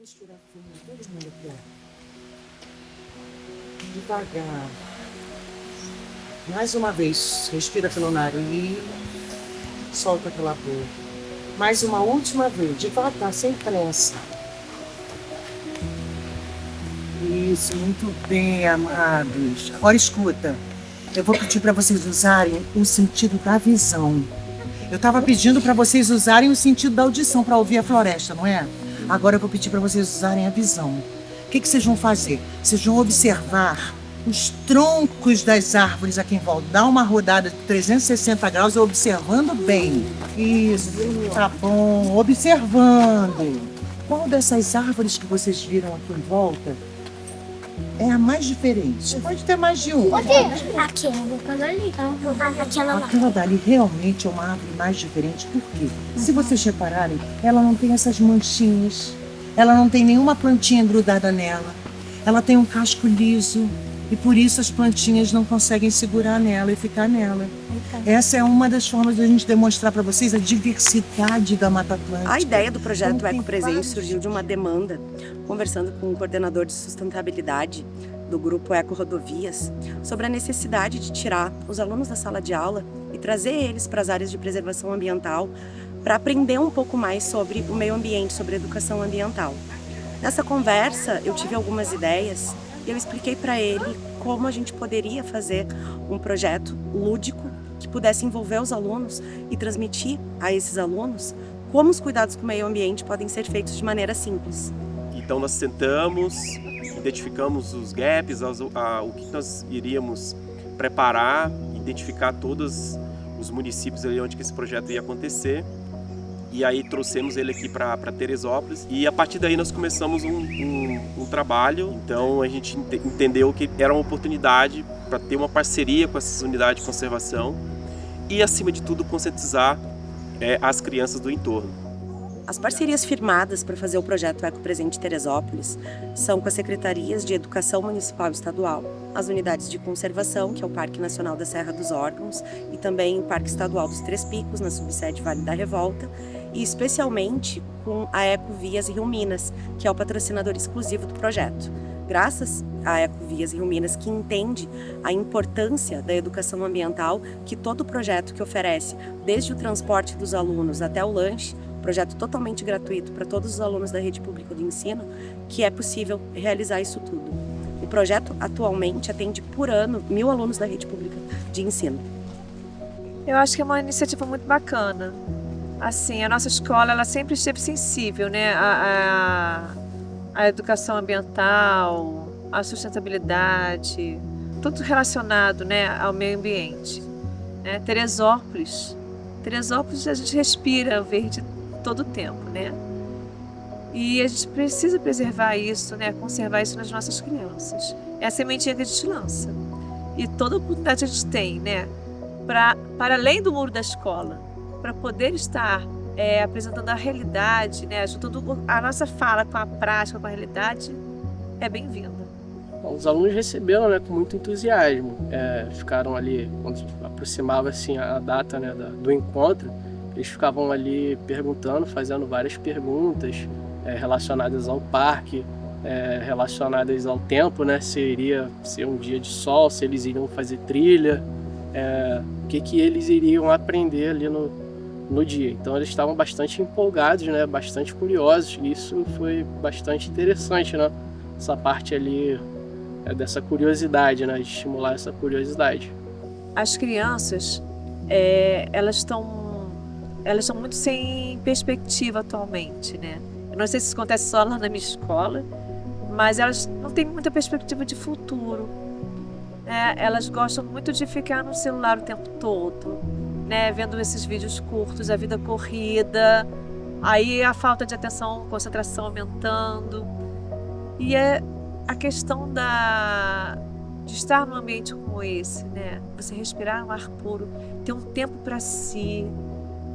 Respirar fundo, todo mundo aqui, ó. Devagar. Mais uma vez, respira pelo nariz, solta pela boca. Mais uma última vez, devagar, sem pressa. Isso, muito bem, amados. Agora escuta, eu vou pedir para vocês usarem o sentido da visão. Eu estava pedindo para vocês usarem o sentido da audição para ouvir a floresta, não é? Agora eu vou pedir para vocês usarem a visão. O que vocês vão fazer? Vocês vão observar os troncos das árvores aqui em volta. Dá uma rodada de 360 graus observando bem. Isso, tá bom. Observando. Qual dessas árvores que vocês viram aqui em volta é a mais diferente? Pode ter mais de uma. Aquela ali. Aquela lá. Aquela dali realmente é uma árvore mais diferente. Por quê? Se vocês repararem, ela não tem essas manchinhas. Ela não tem nenhuma plantinha grudada nela. Ela tem um casco liso. E por isso as plantinhas não conseguem segurar nela e ficar nela. Essa é uma das formas de a gente demonstrar para vocês a diversidade da Mata Atlântica. A ideia do projeto Eco Presente surgiu de uma demanda, conversando com o coordenador de sustentabilidade do grupo Eco Rodovias, sobre a necessidade de tirar os alunos da sala de aula e trazer eles para as áreas de preservação ambiental para aprender um pouco mais sobre o meio ambiente, sobre a educação ambiental. Nessa conversa, eu tive algumas ideias e eu expliquei para ele como a gente poderia fazer um projeto lúdico que pudesse envolver os alunos e transmitir a esses alunos como os cuidados com o meio ambiente podem ser feitos de maneira simples. Então nós sentamos, identificamos os gaps, o que nós iríamos preparar, identificar todos os municípios ali onde que esse projeto ia acontecer. E aí trouxemos ele aqui para Teresópolis e a partir daí nós começamos um trabalho. Então a gente entendeu que era uma oportunidade para ter uma parceria com essas unidades de conservação e, acima de tudo, conscientizar as crianças do entorno. As parcerias firmadas para fazer o projeto Eco Presente Teresópolis são com as secretarias de Educação Municipal e Estadual, as unidades de conservação, que é o Parque Nacional da Serra dos Órgãos, e também o Parque Estadual dos Três Picos, na subsede Vale da Revolta, e especialmente com a Ecovias Rio Minas, que é o patrocinador exclusivo do projeto. Graças à Ecovias Rio Minas, que entende a importância da educação ambiental, que todo o projeto que oferece, desde o transporte dos alunos até o lanche, projeto totalmente gratuito para todos os alunos da rede pública de ensino, que é possível realizar isso tudo. O projeto atualmente atende por ano 1.000 alunos da rede pública de ensino. Eu acho que é uma iniciativa muito bacana. Assim, a nossa escola ela sempre esteve sensível, né, à educação ambiental, à sustentabilidade, tudo relacionado, né, ao meio ambiente. Né? Teresópolis a gente respira verde todo o tempo, né? E a gente precisa preservar isso, né? Conservar isso nas nossas crianças. É a sementinha que a gente lança. E toda oportunidade que a gente tem, né? Para além do muro da escola, para poder estar apresentando a realidade, né? Juntando a nossa fala com a prática, com a realidade, é bem-vinda. Os alunos receberam, né, com muito entusiasmo. Ficaram ali, quando aproximava assim, a data, né, do encontro, eles ficavam ali perguntando, fazendo várias perguntas relacionadas ao parque, relacionadas ao tempo, né, se iria ser um dia de sol, se eles iriam fazer trilha, o que eles iriam aprender ali no dia. Então eles estavam bastante empolgados, né, bastante curiosos, e isso foi bastante interessante, né, essa parte ali dessa curiosidade, né, de estimular essa curiosidade. As crianças, elas estão muito sem perspectiva atualmente, né? Eu não sei se isso acontece só lá na minha escola, mas elas não têm muita perspectiva de futuro. Elas gostam muito de ficar no celular o tempo todo, né? Vendo esses vídeos curtos, a vida corrida, aí a falta de atenção, concentração aumentando. E a questão de estar num ambiente como esse, né? Você respirar um ar puro, ter um tempo para si,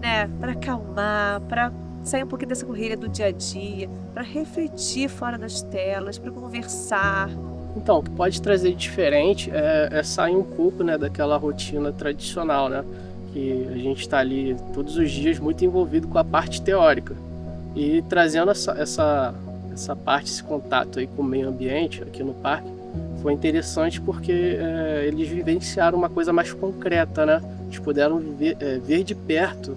né? Para acalmar, para sair um pouquinho dessa correria do dia a dia, para refletir fora das telas, para conversar. Então, o que pode trazer de diferente é sair um pouco, né, daquela rotina tradicional, né? Que a gente está ali todos os dias muito envolvido com a parte teórica e trazendo essa essa parte, esse contato aí com o meio ambiente aqui no parque foi interessante porque eles vivenciaram uma coisa mais concreta, né? Eles puderam ver de perto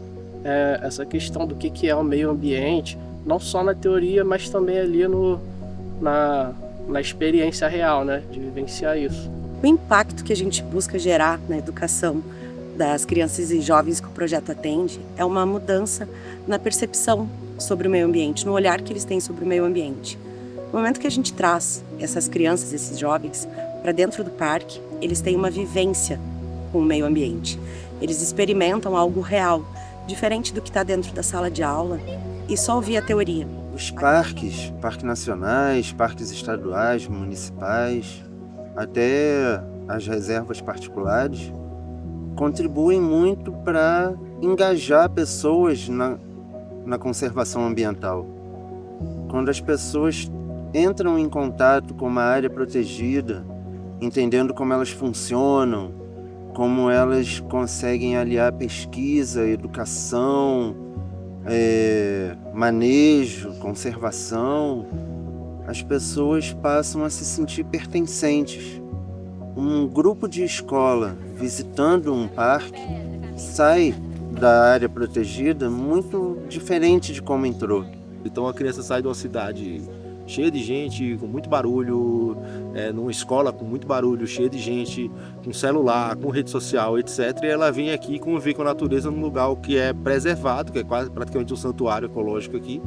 essa questão do que é o meio ambiente, não só na teoria, mas também ali na experiência real, né? De vivenciar isso. O impacto que a gente busca gerar na educação das crianças e jovens que o projeto atende é uma mudança na percepção sobre o meio ambiente, no olhar que eles têm sobre o meio ambiente. No momento que a gente traz essas crianças, esses jovens, para dentro do parque, eles têm uma vivência com o meio ambiente. Eles experimentam algo real, diferente do que está dentro da sala de aula e só ouvir a teoria. Os parques nacionais, parques estaduais, municipais, até as reservas particulares, contribuem muito para engajar pessoas na conservação ambiental. Quando as pessoas entram em contato com uma área protegida, entendendo como elas funcionam, como elas conseguem aliar pesquisa, educação, manejo, conservação, as pessoas passam a se sentir pertencentes. Um grupo de escola visitando um parque sai da área protegida muito diferente de como entrou. Então a criança sai de uma cidade cheia de gente, com muito barulho, numa escola com muito barulho, cheia de gente, com celular, com rede social, etc. E ela vem aqui conviver com a natureza num lugar que é preservado, que é quase praticamente um santuário ecológico aqui.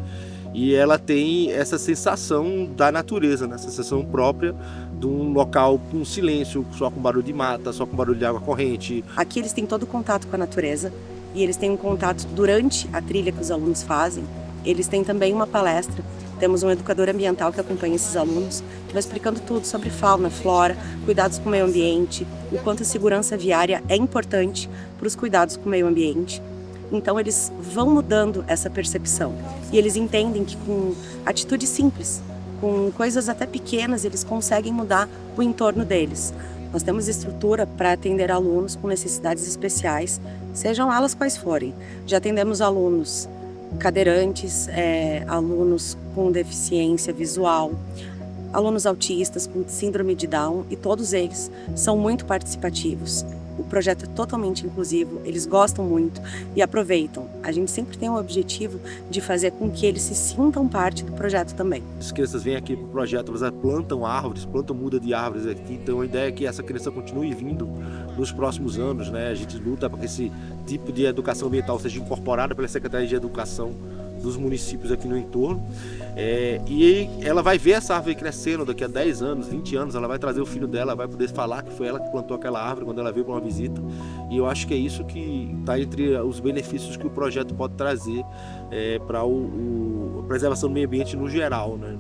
E ela tem essa sensação da natureza, né? Essa sensação própria de um local com silêncio, só com barulho de mata, só com barulho de água corrente. Aqui eles têm todo o contato com a natureza e eles têm um contato durante a trilha que os alunos fazem. Eles têm também uma palestra. Temos um educador ambiental que acompanha esses alunos, que vai explicando tudo sobre fauna, flora, cuidados com o meio ambiente, o quanto a segurança viária é importante para os cuidados com o meio ambiente. Então eles vão mudando essa percepção e eles entendem que com atitudes simples, com coisas até pequenas, eles conseguem mudar o entorno deles. Nós temos estrutura para atender alunos com necessidades especiais, sejam elas quais forem. Já atendemos alunos cadeirantes, alunos com deficiência visual, alunos autistas com síndrome de Down, e todos eles são muito participativos. O projeto é totalmente inclusivo, eles gostam muito e aproveitam. A gente sempre tem o objetivo de fazer com que eles se sintam parte do projeto também. As crianças vêm aqui para o projeto, elas plantam árvores, plantam muda de árvores aqui, então a ideia é que essa criança continue vindo nos próximos anos, né? A gente luta para que esse tipo de educação ambiental seja incorporada pela Secretaria de Educação dos municípios aqui no entorno, e ela vai ver essa árvore crescendo daqui a 10 anos, 20 anos, ela vai trazer o filho dela, vai poder falar que foi ela que plantou aquela árvore quando ela veio para uma visita, e eu acho que é isso que está entre os benefícios que o projeto pode trazer para a preservação do meio ambiente no geral, né?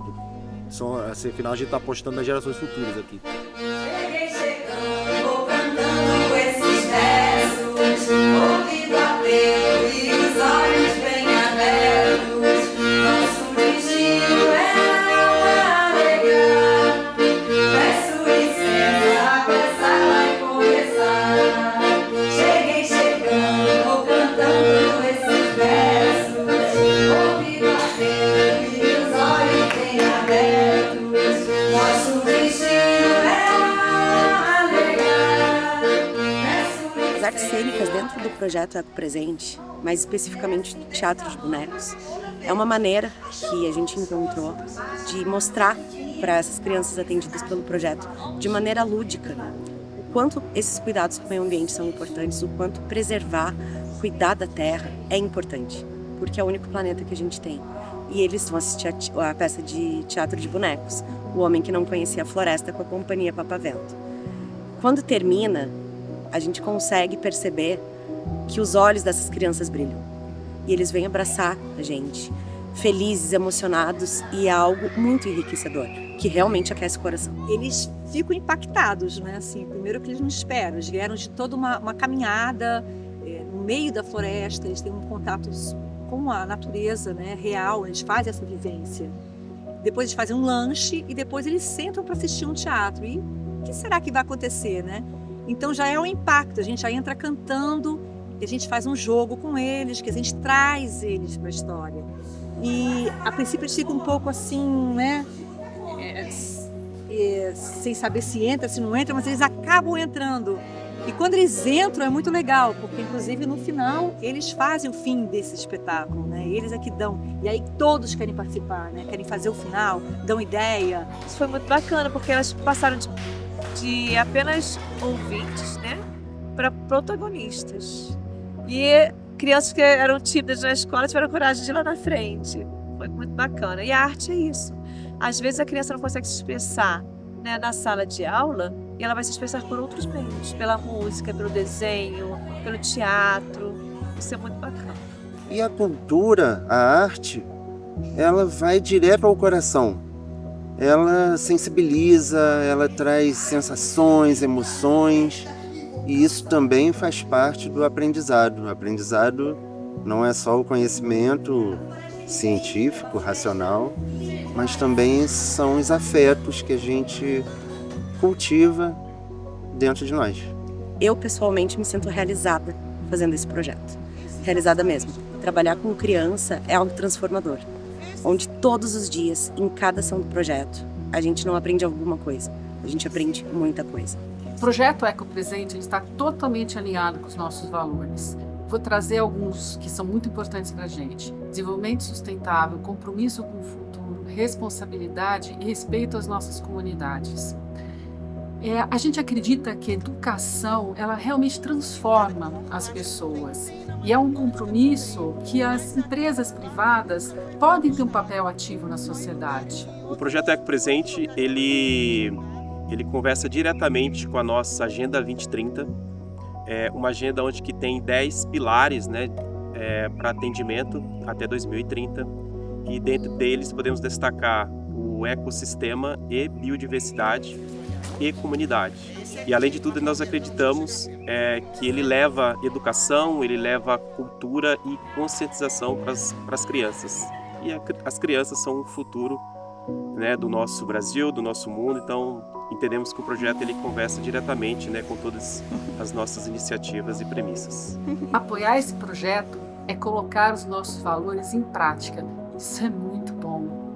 Assim, afinal a gente está apostando nas gerações futuras aqui. Cheguei chegando, vou cantando esses versos, ouvido atento e os olhos bem abertos. Nosso destino é alegrar. Peço licença, a festa vai começar. Cheguei chegando, vou cantando esses versos, ouvido atento e os olhos bem abertos. Nosso destino é alegrar. As artes cênicas dentro do projeto Eco Presente, mais especificamente do teatro de bonecos, é uma maneira que a gente encontrou de mostrar para essas crianças atendidas pelo projeto de maneira lúdica o quanto esses cuidados com o meio ambiente são importantes, o quanto preservar, cuidar da terra é importante, porque é o único planeta que a gente tem. E eles vão assistir a peça de teatro de bonecos, O Homem que Não Conhecia a Floresta, com a companhia Papavento. Quando termina, a gente consegue perceber que os olhos dessas crianças brilham. E eles vêm abraçar a gente, felizes, emocionados, e é algo muito enriquecedor, que realmente aquece o coração. Eles ficam impactados, né? Assim, primeiro que eles não esperam, eles vieram de toda uma caminhada no meio da floresta, eles têm um contato com a natureza, né, real, eles fazem essa vivência. Depois eles fazem um lanche e depois eles sentam para assistir um teatro. E o que será que vai acontecer, né? Então já é um impacto, a gente já entra cantando que a gente faz um jogo com eles, que a gente traz eles para a história. E a princípio eles ficam um pouco assim, né? Sem saber se entra, se não entra, mas eles acabam entrando. E quando eles entram é muito legal, porque inclusive no final eles fazem o fim desse espetáculo, né? Eles é que dão. E aí todos querem participar, né? Querem fazer o final, dão ideia. Isso foi muito bacana, porque elas passaram de apenas ouvintes, né, para protagonistas. E crianças que eram tímidas na escola tiveram coragem de ir lá na frente. Foi muito bacana. E a arte é isso. Às vezes a criança não consegue se expressar, né, na sala de aula, e ela vai se expressar por outros meios, pela música, pelo desenho, pelo teatro. Isso é muito bacana. E a cultura, a arte, ela vai direto ao coração. Ela sensibiliza, ela traz sensações, emoções, e isso também faz parte do aprendizado. O aprendizado não é só o conhecimento científico, racional, mas também são os afetos que a gente cultiva dentro de nós. Eu, pessoalmente, me sinto realizada fazendo esse projeto. Realizada mesmo. Trabalhar com criança é algo transformador, onde todos os dias, em cada ação do projeto, a gente não aprende alguma coisa, a gente aprende muita coisa. O projeto Eco Presente está totalmente alinhado com os nossos valores. Vou trazer alguns que são muito importantes para a gente. Desenvolvimento sustentável, compromisso com o futuro, responsabilidade e respeito às nossas comunidades. A gente acredita que a educação, ela realmente transforma as pessoas. E é um compromisso que as empresas privadas podem ter um papel ativo na sociedade. O projeto Eco Presente, ele conversa diretamente com a nossa Agenda 2030, uma agenda onde que tem 10 pilares, né, para atendimento até 2030, e dentro deles podemos destacar o ecossistema e biodiversidade e comunidade. E além de tudo, nós acreditamos que ele leva educação, ele leva cultura e conscientização para as crianças. E as crianças são o futuro, né, do nosso Brasil, do nosso mundo, então entendemos que o projeto ele conversa diretamente, né, com todas as nossas iniciativas e premissas. Apoiar esse projeto é colocar os nossos valores em prática. Isso é muito bom.